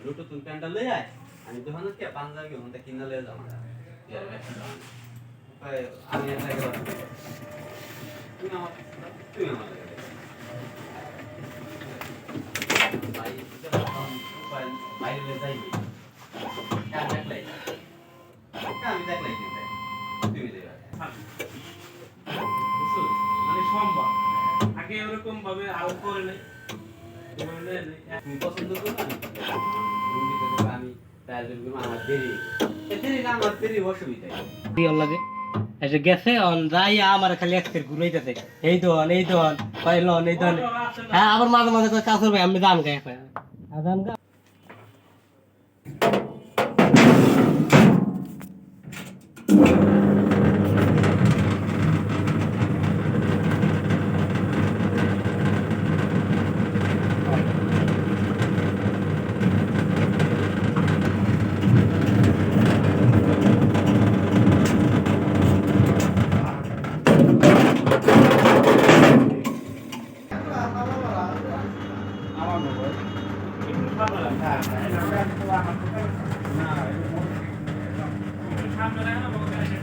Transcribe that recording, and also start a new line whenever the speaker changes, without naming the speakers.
লুটো তুমি প্যান্টটা লয়ে আয় আমি দোকানে কে পাঞ্জাবি ওখানটা কিনে লয়ে যাবো আমি একটা গেলাম তুমি আমার বাইরে যাইবি দেখলাই আমি দেখলাই তুমি দেবে
মানে সম্ভব আগে এরকম ভাবে আউট করে নেই
তুমি পছন্দ করো না আমি তাই আমার দেরি অসুবিধা
কি লাগে এসে গেছে অন যাই আমার খালি এক্সের ঘুরাইতেছে এই দোন পাইলন এই দোন হ্যাঁ আবার মাঝে মাঝে কই কাসুর ভাই আমি দান গায় দান গা
সামনে